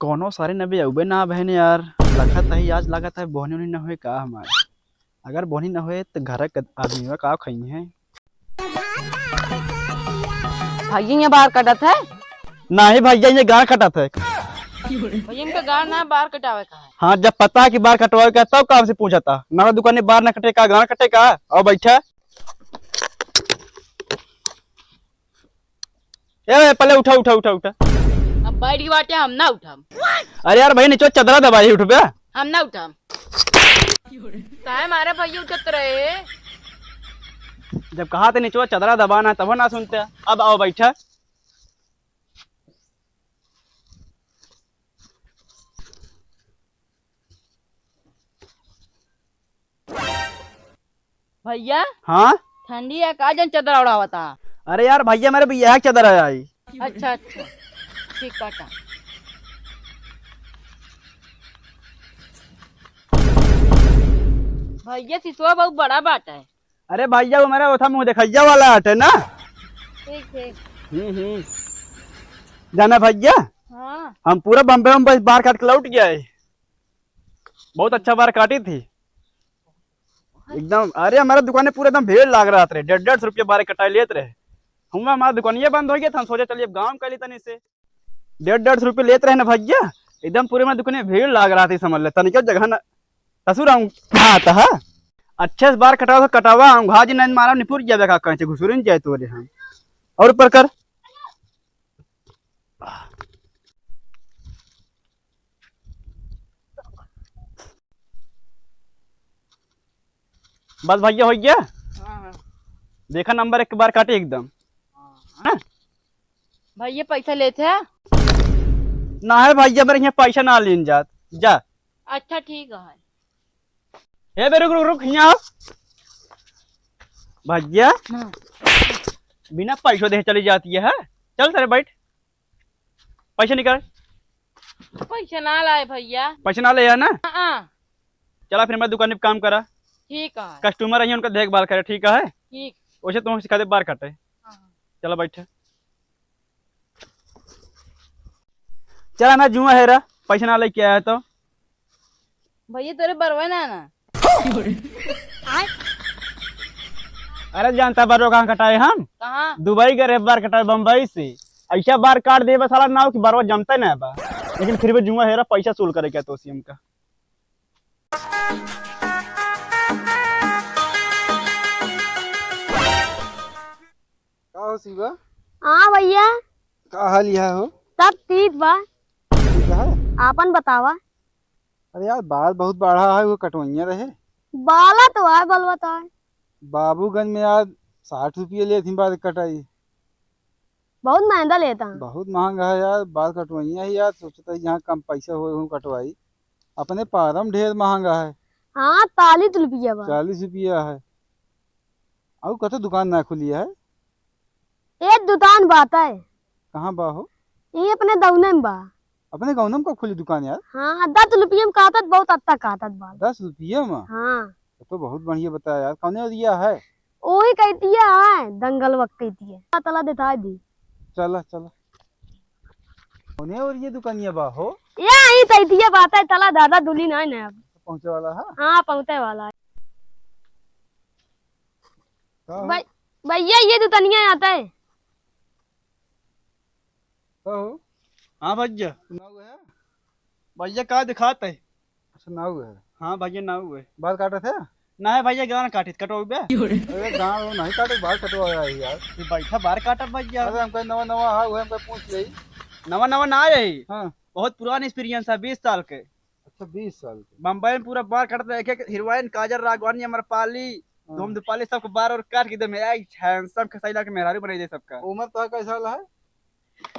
कौनो सारे नबी अउबे ना बहन यार। लगत है आज लागत है बोहनी उनी ना हुए का हमारे। अगर बोहनी ना हुए तो घर के आदमी का खाई है। भाई ये बाल कटत है। ना ही भैया ये गाड़ कटा था। भैया इनका गाड़ ना बाल कटावे का है। हाँ जब पता है कि बाल कटवाए का तब काम से पूछा था। ना दुकान में बाल ना कटे का गाड़ कटे का और बैठा। ए पहले उठा उठा उठा उठा। अब बैठ की बाटे हम ना उठाम। अरे यार भाई नीचे चदरा दबाई उठ पे। हम ना उठाम। काहे मारे भैया उठत रहे। जब कहा थे नीचे चदरा दबाना तब ना सुनते। अब आओ बैठा। भैया हाँ ठंडी है का जन चदरा उड़ावता। अरे यार भैया मेरे भैया की चदरा आई। अच्छा अच्छा ठीक काटा। भैया सिसुआ बहुत बड़ा बाटा है। अरे भैया वो मेरा वो था मुंह दिखैया वाला आट है ना। ठीक ठीक। हम्म। जाना भैया हाँ हम पूरा बम्बे में बस बार काट के लौट गया है। बहुत अच्छा बार काटी थी एकदम। अरे हमारा दुकान पूरा एकदम भीड़ लाग रहा था। 150 रुपये बार कटाई लेते रहे। हम हमारा दुकान ये बंद हो गया था। हम सोचे चलिए गाँव का लेता नहीं से 150 रुपये लेते रहे ना भैया। एकदम पूरे में दुकान में भीड़ लाग रहा थी समझ ले तनिक जगह ना ससुर था। अच्छे से बार कटावा कटावा घाजी नहीं मारा निपुर जाए का कहीं से घुसुरन जाए तो हम और ऊपर कर। बस भैया हो गया। हाँ देखा नंबर एक बार काटे एकदम। हाँ। भैया पैसा लेते हैं। ना है भैया मेरे यहाँ पैसा ना लेन जात जा। अच्छा ठीक है। हे बे रुक रुक रुक यहाँ भैया हाँ। बिना पैसों दे चली जाती है। चल तेरे बैठ पैसे निकाल। पैसा ना लाए भैया। पैसे ना ले आ ना। हाँ चला फिर मैं दुकान पे काम करा। ठीक है। कस्टमर आई उनका देखभाल करे ठीक है। ठीक। वैसे तुम सिखा दे बार काटे। हाँ। चला बैठे। चला मैं जुआ है रहा पैसा ना लेके आया तो। भैया तेरे बरवा ना अरे जानता बार कहाँ कटाए हम। कहाँ। दुबई गए बार कटाए बम्बई से। ऐसा बार काट दे बस साला ना कि बारवा जमता ना बा। लेकिन फिर भी जुआ है रहा पैसा सूल करे क्या तो सीएम का। का हो शिवा? हाँ भैया का हाल यह हो? सब ठीक बा। ठीक है। आपन बतावा। अरे यार बाल बहुत बढ़ा है वो कटवइया रहे। बाला तो है बलवा तो है। बाबूगंज में यार 60 रुपये ले थी बाल कटाई। बहुत महंगा लेता है। बहुत महंगा है यार बाल कटवइया ही यार सोचता है यहाँ कम पैसा हो कटवाई। अपने पारम ढेर महंगा है। हाँ 40 रुपया बा। 40 रुपया है। और कतो दुकान ना खुली है? एक दुकान बात है। कहाँ बा हो? ये अपने दौने में बा। अपने गाँव में कब खुली दुकान यार? हाँ 10 रुपये में काटत बहुत अच्छा काटत बाल। 10 रुपये में? हाँ तो बहुत बढ़िया बताया यार। कौन एरिया है? वही कहती है दंगल वक्त कहती है तला दिखा दी। चला चला। कौन एरिया दुकानिया बा हो? यही कहती है बात है तला दादा दुली नहीं ना अब। पहुँचे वाला है? हाँ पहुँचे वाला है। का हो? भैया ये दुतनिया आता है। का हो? हाँ भैया नाव है? भैया कहा दिखाते है। अच्छा नाव है। हाँ भैया ना हुए बाल काटे थे? ना है भैया गाना काटी कटो बे। अरे गाँव नहीं काटे बाल कटवाया है यार। बैठा बार काटा भैया। अरे हमको नवा नवा है वो हमको पूछ ले। नवा नवा ना आए। हाँ बहुत पुराना एक्सपीरियंस है 20 साल के। अच्छा 20 साल के। बम्बई में पूरा बार काटते एक एक हीरोइन काजल राघवानी अमरपाली धूम दुपाली सबको बार और काट के एकदम हैंडसम खसैला के मेहरारू बनाई दे सबका। उम्र तो है कैसा है?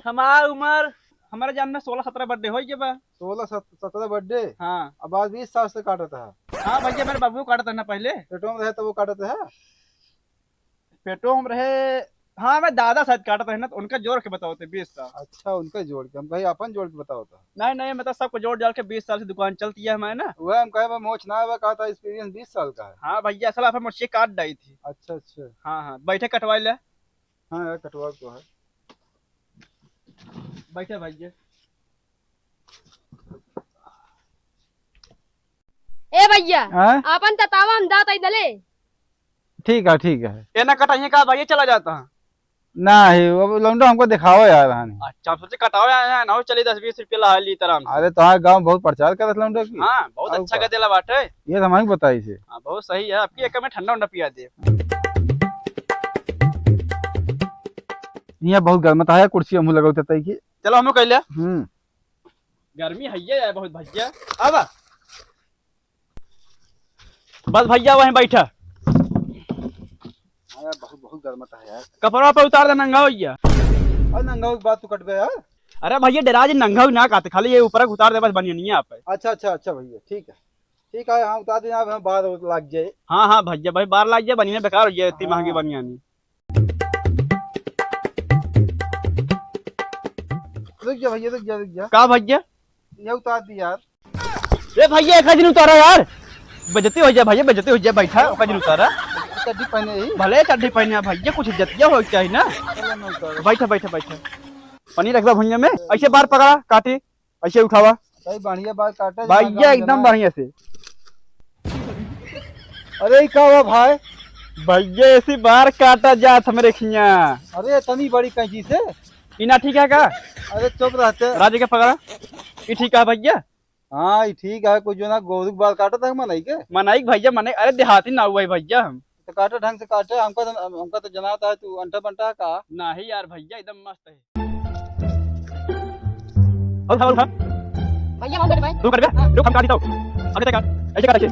हमारा उम्र हमारे जान में 16-17 बर्थडे हो गया बा। 16-17 बर्थडे। हाँ अब आज 20 साल से काटता है। हाँ भैया मेरे बाबू काटा था ना पहले। पेटों में रहे तो वो काटते है। पेटो में रहे। हाँ मैं दादा शायद काटा था ना तो उनका जोड़ के बताओ थे 20 साल। अच्छा उनका जोड़ के हम भाई अपन जोड़ के बताओ था। नहीं नहीं मतलब सबको जोड़ डाल के 20 साल से दुकान चलती है हमारे ना। वह हम कहे मोच ना है कहा था एक्सपीरियंस 20 साल का है। हाँ भैया असल आप मुझसे काट डाई थी। अच्छा अच्छा। हाँ हाँ बैठे कटवाई ले। हाँ यार कटवा तो है। बैठे भैया। ए भैया हाँ? अपन ततावा हम दात दले। ठीक है ठीक है। ये ना कटाइए का भैया चला जाता है। ना ही वो लौंडा हमको दिखाओ यार हानि। अच्छा सोचे कटाओ है ना, चलिए 10-20 रुपये ला ली तरह से। अरे तुम्हारे गांव बहुत प्रचार करत लौंडा की। हाँ बहुत और अच्छा का? गदेला बाटे। ये तो हमारी बताई से। हाँ बहुत सही है, आपकी एक में ठंडा उंडा पिया दे। यहाँ बहुत गर्म है, कुर्सी हम लगाओ तई की। चलो हम कह लिया, गर्मी है बहुत भैया। अब बस भैया वहीं बैठा, बहुत बहुत गर्म है यार। कपड़ा पे उतार दे नंगा हो गया। और नंगा की बात तू कट गया यार। अरे भैया डराज नंगा ना काते, खाली ये ऊपर उतार दे बस, बनिया नहीं है आप पे। अच्छा अच्छा अच्छा भैया ठीक है ठीक है। हाँ उतार देना, अब हम बाहर लग जाए। हाँ हाँ भैया भाई बाहर लाग जाए, बनिया बेकार हो जाए, इतनी हाँ। महंगी बनिया नहीं। रुक जा भैया रुक जा रुक जा। का भैया? ये उतार दी यार। ए भैया एक दिन उतारा यार, बेइज्जती हो जाए भैया, बेइज्जती हो जाए। बैठा एक दिन उतारा, चड्डी पहने ही। भले चड्डी पहने हैं भैया, कुछ इज्जतिया हो चाहिए ना। चलो मैं उतार। बैठा बैठा बैठा, पनीर रखवा भुंजा में, ऐसे बार पकड़ा काटे, ऐसे उठावा भाई बढ़िया बात काटा भैया एकदम बढ़िया से। अरे क्या हुआ भाई? भैया ऐसी बार काटा जात हमारे खिया। अरे इतनी बड़ी कैंची से? इना ठीक है का? अरे चुप रहते। राजे का पकड़ा, ये ठीक है भैया? हाँ ये ठीक है। कुछ जो ना गोरू बाल काटा था मनाई के। मनाई भैया मनाई, अरे देहाती ना हुआ है भैया हम। तो काटे ढंग से काटे, हमको तो जनाता है तू अंटा बंटा का। नहीं यार भैया एकदम मस्त है। उठा उठा भैया वहाँ बैठ भाई। तू कर बे, रुक हम काटी तो आगे तक काट, ऐसे काट ऐसे।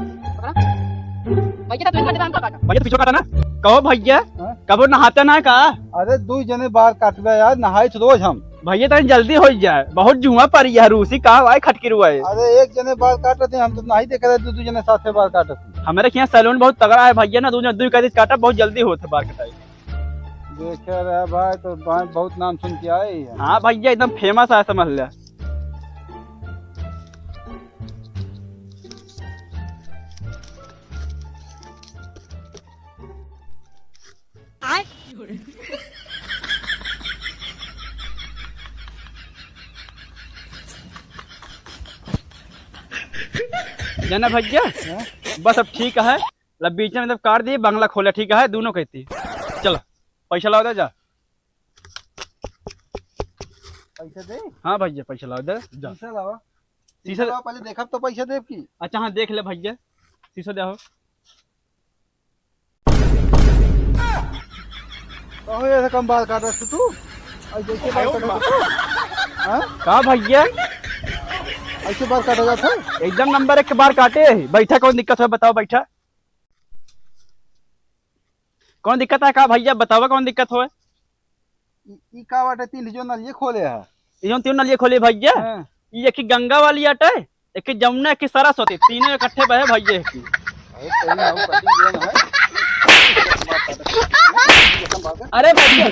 भैया तो काटे हम काटा। भैया तो पीछे काटा ना, कहो भैया हाँ? कबो नहाता ना का? अरे दू जने बाल काटबे यार, नहाई तो रोज हम। भैया तो जल्दी हो जाए, बहुत जुआ पर यार रूसी का आए खटकी रुआ है। अरे एक जने बाल काटते थे हम, तो नहीं देख रहे दू जने साथ में बाल काटते। हमारे यहाँ सैलून बहुत तगड़ा है भैया ना, दू का काटा बहुत जल्दी होता बाल कटाई। देख रहे भाई तो बहुत नाम सुन के आए हैं। हाँ भैया एकदम फेमस है समझ लिया। जाना भैया बस अब ठीक है, मतलब बीच में मतलब काट दिए, बंगला खोला ठीक है, दोनों कहती। चलो पैसा लाओ दे जा। पैसे दे। हाँ भैया पैसा लाओ दे जा। शीशा लावा। शीशा शीशा लावा पहले, देखा तो पैसा दे की। अच्छा हाँ देख ले भैया, शीशो दे हो। कहो ऐसे कम बाल काटा तू? और जैसे बाल काटा तू? हाँ? कहा भैया ऐसे बाल काटा जाता है? एकदम नंबर 1 के बार काटे। बैठा कौन दिक्कत है बताओ, बैठा कौन दिक्कत है? कहा भैया बताओ कौन दिक्कत हो? ई का वाटे तीन जो नलिए खोले है। ये तीन नलिए खोले भैया। हाँ। ये एक गंगा वाली अटे, एक जमुना, एक सरस्वती, तीनों इकट्ठे बहे भैया की। अरे कोई ना हो, कटिंग जोन है। अरे भैया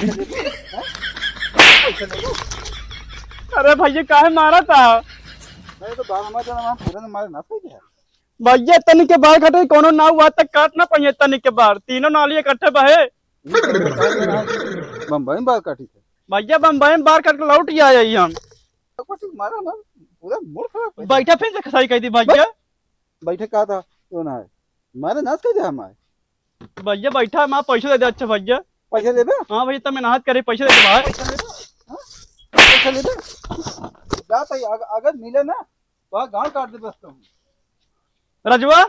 अरे भैया काहे मारा था? नहीं तो बाल हमारे वहाँ पूरा हमारे ना सही है। भैया तनिक के बाल काटे, कोनो ना हुआ तक काटना पड़े तनिक के बाल, तीनों नाली इकट्ठे बहे। बम्बई में बाल काटी थे भैया बम्बई में बाल काट के लौट गया है हम। मारा ना पूरा मूड खराब। बैठा फिर से सही कह दी भैया। बैठे कहा था क्यों ना है, मारे नाच कर दे हमारे। भैया बैठा माँ पैसे दे दे। अच्छा भैया पैसे ले बे। हाँ भैया तब मेहनत करे, पैसे दे दे भाई। पैसे ले बे। जाता ही अगर मिले ना तो गाँव काट दे बस तुम। रजवा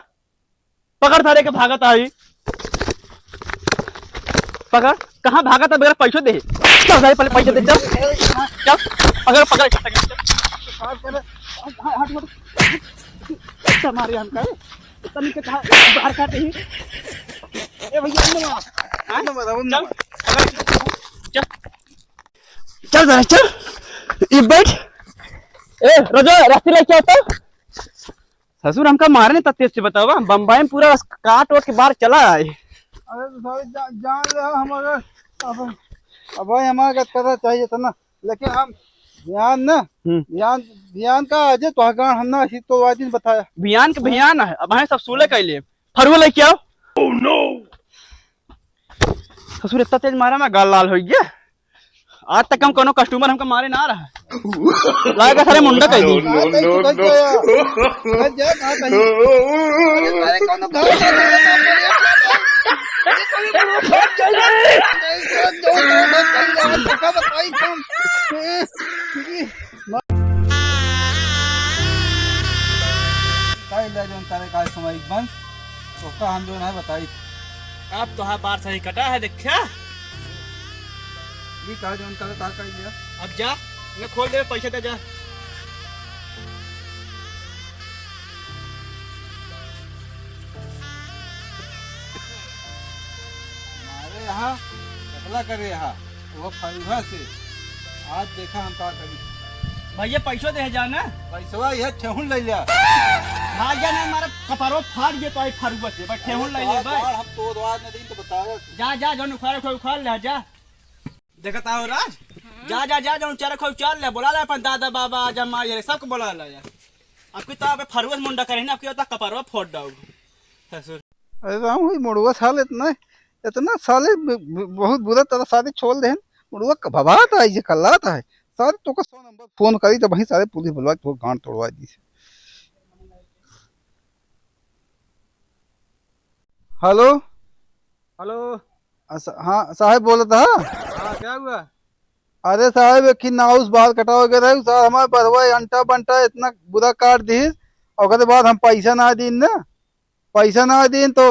पकड़ थारे के भागत आई, पकड़ कहाँ भागत है बगैर पैसे दे। चल सारे पहले पैसे दे, चल चल पकड़ पकड़ अच्छा मारे हम कहे तनी के कहा बाहर काटे ही। ए भैया चल चल चल जरा चल, ये बैठ। ए रजवा रास्ते लेके आता। ससुर हमका मारे नहीं तत्ते से बताओ, बम्बई में पूरा काट वोट के बाहर चला है। अरे तो सारे जान ले हमारे। अब भाई हमारे पता चाहिए था ना, लेकिन हम ध्यान ना ध्यान ध्यान का अजय तो गान हम ना इसी तो आज दिन बताया। भियान के भियान है, अब हमें सब सूले कैले फरुआ लेके आओ। ओह नो ससुर इतना तेज मारा मैं गाल लाल हो गया। आज तक हम कोनो कस्टमर हमको मारे ना रहा लाएगा सारे मुंडा कह दी बंद उसका हम जो है बताई अब तो हाँ बार सही कटा है देखा ये कहा जो उनका कहा कर लिया अब जा मैं खोल दे पैसे दे जा हमारे यहाँ कतला करे यहाँ वो फलुआ से आज देखा हम का करी भैया पैसों दे जाना पैसवा यह ठेहुन ले लिया भाग जाना हमारा कपारो फाड़ गया तो आई फरुआ से बट ठेहुन ले ले भाई हम तो बाद में दिन तो बताया जा जो उखाड़ ले जा देखता हो राज जा जो चार खो चल ले बोला ले अपन दादा बाबा जमा ये सबको बोला ले यार आपकी तो आप फरुआ मुंडा करे ना आपकी तो कपारो फोड़ दो अरे राम हुई मुड़ुआ साल इतना साले बहुत बुरा तरह शादी छोड़ दे मुड़ुआ भवाता है ये कल्लाता है सारे तो का 100 नंबर फोन करी तो वहीं सारे पुलिस बुलवा तो गांड तोड़वा दी से हेलो हेलो हाँ साहब बोल रहा था हाँ क्या हुआ अरे साहब एक नाउस बाल कटा वगैरह साहब हमारे बरवा अंटा बंटा इतना बुरा काट दी और उसके बाद हम पैसा ना दी ना पैसा ना दी तो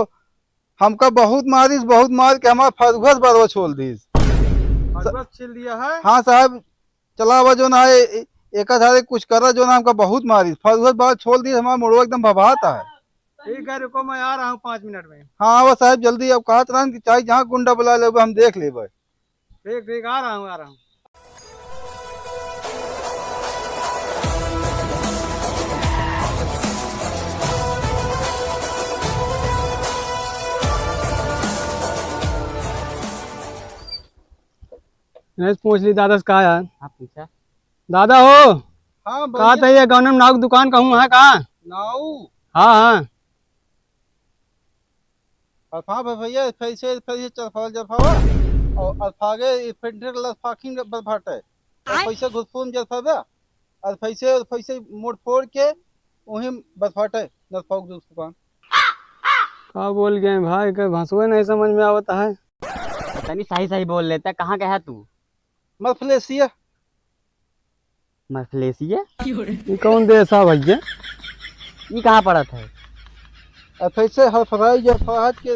हमका बहुत मार के हमारा फरगस बरवा छोड़ दी छिल दिया है हाँ साहब चला हुआ जो ना है एक सारे कुछ करा जो ना हमका बहुत मारी फरगस बाल छोड़ दी हमारा मुड़वा एकदम भभाता है ठीक है रुको मैं आ रहा हूँ 5 मिनट में हाँ वो साहब जल्दी अब कहा था कि चाहे जहाँ गुंडा बुला ले हम देख ले ठीक आ रहा हूँ पूछ ली दादा से कहा यार आप पूछा दादा हो हाँ कहा था ये गाँव में नाव की दुकान कहूँ है कहाँ नाऊ हाँ अल्फा भैया फैसे चरफाल जरफावा और अल्फागे फेंटर लफाकिंग बरफाट है पैसे घुसफून जरफावा और फैसे मोड़ फोड़ के वही बरफाट है नरफाक दुकान क्या बोल गए भाई के भसुए नहीं समझ में आवता है तनी सही बोल लेता कहाँ का है तू मफलेसिया मफलेसिया ये कौन देश है भैया ये कहाँ पड़त है और फैसे हरफराई जरफाहट के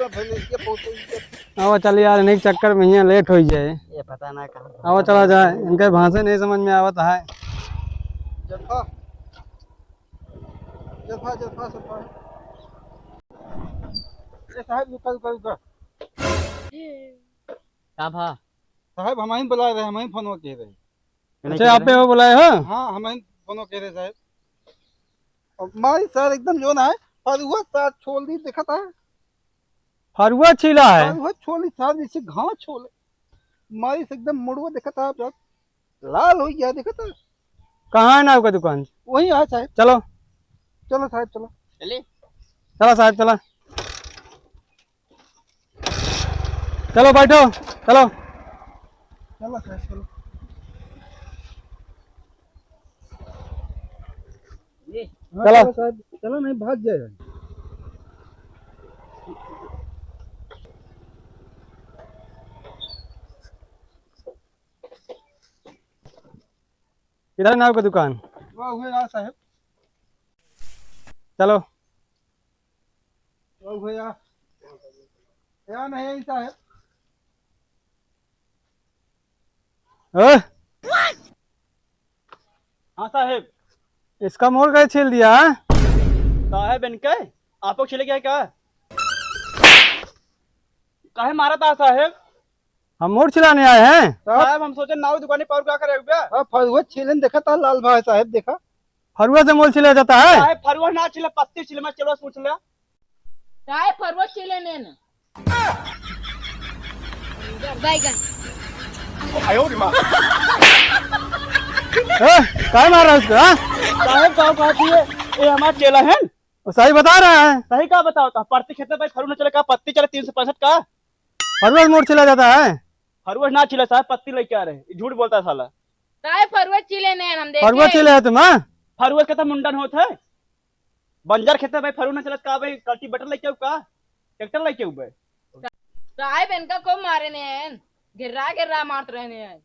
फैलेसिया पहुंचे आओ चल यार इन्हीं के चक्कर में यहाँ लेट हो जाए ये पता ना कहाँ आओ चला जाए इनके भाषा नहीं समझ में आवता है जरफा जरफा जरफा जरफा ये साहब रुका का भा साहब हम ही बुला रहे हम ही फोन कह रहे अच्छा आप हो बुलाए हो हाँ हम ही फोन कह रहे साहब और मारी सर एकदम जो ना है फरुआ साथ छोड़ दी देखा था फरुआ छिला है फरुआ छोड़ दी साथ जैसे घाव छोड़ मारी से एकदम मुड़वा देखा था आप लाल हो गया देखा था कहाँ है नाव का दुकान वही है साहब चलो चलो साहब चलो चले चलो साहब चला चलो बैठो चलो चलो साहब चलो चलो साहब चलो नहीं भाग जाएगा इधर नाव का दुकान वाह हुए यार साहब चलो वाह हुए यार नहीं है साहब हाँ साहेब इसका मोड़ कैसे छील दिया है साहेब इनके आपको छिले क्या क्या काहे मारा था साहेब हम मोड़ छिलाने आए हैं साहब हम सोचे नाव दुकान पर क्या करे हुआ फरुआ छीलन देखा था लाल भाई साहब देखा फरुआ से मोड़ छिला जाता है साहेब फरुआ ना छिले पत्ती छिले मैं चलो पूछ लिया काय फरवत चिले ने न बैगन काय मार रहा है उसको साहेब कहा कहती है ये हमारा चेला है सही बता रहा है सही क्या बताओ था पत्ती खेते भाई फरू न चले का पत्ती चले 365 का फरुआ मोड़ चला जाता है फरुआ ना चिल्ला साहब, पत्ती लेके आ रहे, ये झूठ बोलता है साला। साहब फरुआ चिले ने हम देखे फरुआ चिले है तुम? हाँ फरुआ के तो मुंडन होता है, बंजर खेते भाई फरुआ ना चलत का भाई, कल्टीवेटर लेके आऊ का, ट्रैक्टर लेके आऊ भाई। साहब इनका को मारे ने गिर्रा मारते रहने हैं।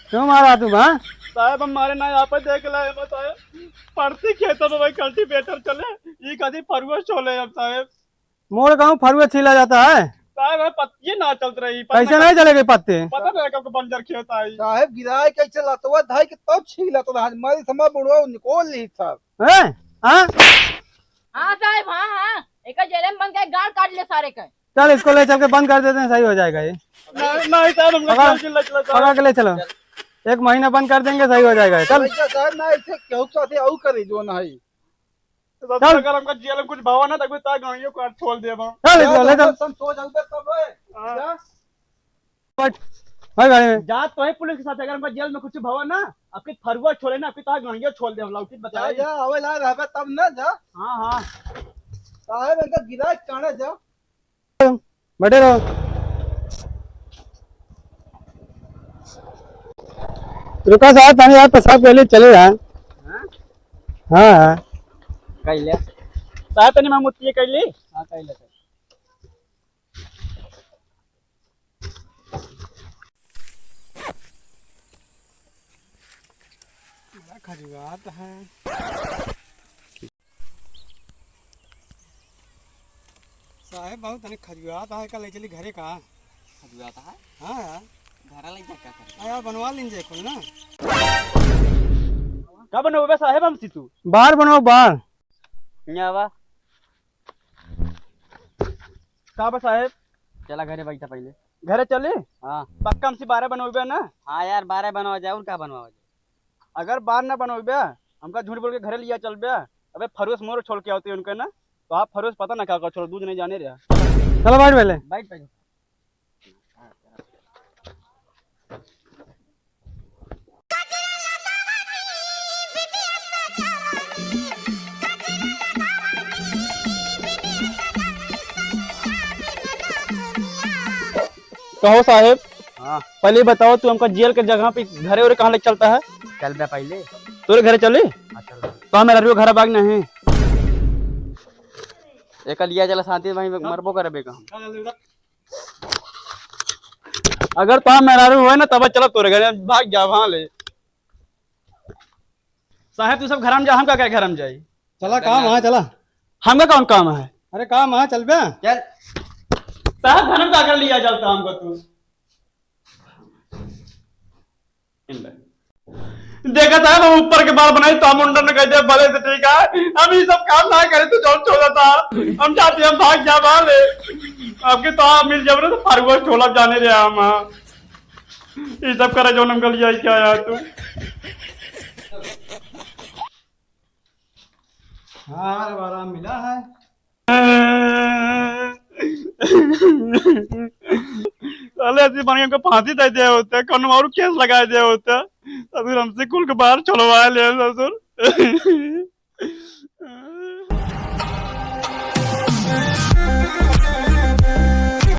क्यों मारा तुम? हाँ साहब हम मारे ना यहाँ पर देख लाए बताए, पड़ती खेतों में भाई कल्टीवेटर चले, ये कभी फरुआ चोले हम साहब। मोड़ कहूँ फरुआ छीला जाता है साहब भाई पत्ती ना चलत रही, कैसे नहीं चलेगी पत्ते? पता नहीं कब बंजर खेत आई। साहब गिराए कैसे लाता हुआ धाई के तब छीला तो हमारी समय बुढ़वा निकोल ली साहब। हाँ हाँ साहब हाँ एक जेल में बंद के गाड़ काट ले सारे का। चल इसको ले चल के बंद कर देते हैं, सही हो जाएगा ये। नहीं साहब हमको पकड़ के ले चलो, 1 महीना बंद कर देंगे, सही हो जाएगा। चल साहब ना ऐसे केहू साथे आऊ करी जो ना है। अगर हमको जेल में कुछ भावा ना तब ता गाड़ियों को छोड़ दे हम। चल इसको ले चल, सो जाऊ तब है भाई गाड़ी में जा तो है पुलिस के साथ, अगर हमको जेल में कुछ भावा ना आपके फरुआ छोड़े ना, आपकी ता गाड़ियों छोड़ दे हम लौकित बता जा आवे ला रहबे तब ना जा। हां हां साहब इनका गिरा काने जा, बैठे रहो। रुका साहब, पानी यार पेशाब के लिए चले जाए। हाँ कैले साहब तनी मामुती कैली। हाँ कैले खजुआत है साहब, बहुत तनी खजुआत है, कल ले चली घरे का। खजुआता है हाँ यार, घरा लग जा क्या कर यार बनवा लीजिए कुल ना। का बनोबे साहब हम तू बाहर बनाओ बाहर। वा का बा साहब? चला घरे बैठा पहले। घरे चले हाँ पक्का हमसे 12 बनोबे ना। हाँ यार 12 बनवा जाए और क्या बनवा जाए। अगर 12 ना बनोबे हमका झूठ बोल के घरे लिया चल बे। अबे फरोस मोर छोड़ के आते उनके ना, तो आप फरोस पता ना क्या छोड़, दूध नहीं जाने रहा। चलो बैठ पहले। बैठ पहले। कहो साहेब, हाँ पहले बताओ तू हमका जेल के जगह पे घरे और कहाँ लेके चलता है? चल बे पहले। तोरे घरे चले हाँ चल तो मेरा रो घर बाग नहीं एक लिया चला शांति वहीं मरबो करे बेगा। अगर तो मेरा रो है ना तब चलो तोरे घरे भाग जा वहां ले। साहेब तू सब घर में जा, हम का क्या घर में जाई? चला काम है, चला हमका कौन काम है? अरे काम है, चल बे। चल साहब घर में का कर लिया चलता हमको तू? देखा था हम ऊपर के बाल बनाई तो मुंडन कह दे भले से, ठीक है हम ये सब काम ना करे तो जॉब छोड़ा था, हम चाहते हम भाग जा वहां ले। आपके तो आप मिल जाओ तो फारुआ छोला जाने रहे हम। ये सब करे जो नमक लिया क्या यार तू? हाँ आराम मिला है। साले ऐसी बन के फांसी दे दिए होते, कौन और केस लगा दिए होते, तो फिर हमसे कुल के बाहर छुड़वा ले ससुर।